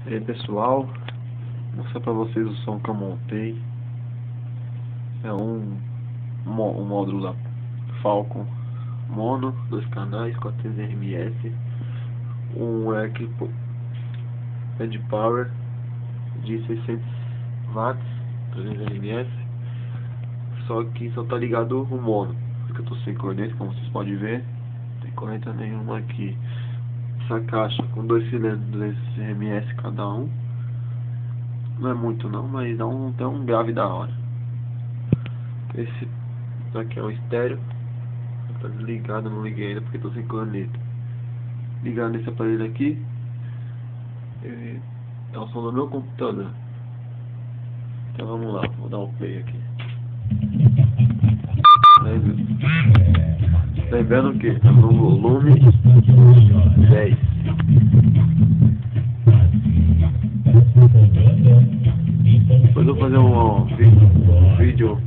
E aí pessoal, vou mostrar pra vocês o som que eu montei. É um módulo da Falcon mono, 2 canais, 400 ms, um equipo de power de 600 watts, 300 ms, só que só tá ligado o mono, porque eu tô sem corneta, como vocês podem ver, não tem correta nenhuma aqui. Essa caixa com 2 cilindros, 200 ms cada um, não é muito não, mas tem um grave da hora. Esse aqui é o estéreo, tá desligado, eu não liguei ainda porque tô sem corneta. Ligar nesse aparelho aqui é o som do meu computador. Então vamos lá, vou dar um play aqui. Lembrando que é no volume 10. Depois eu vou fazer um vídeo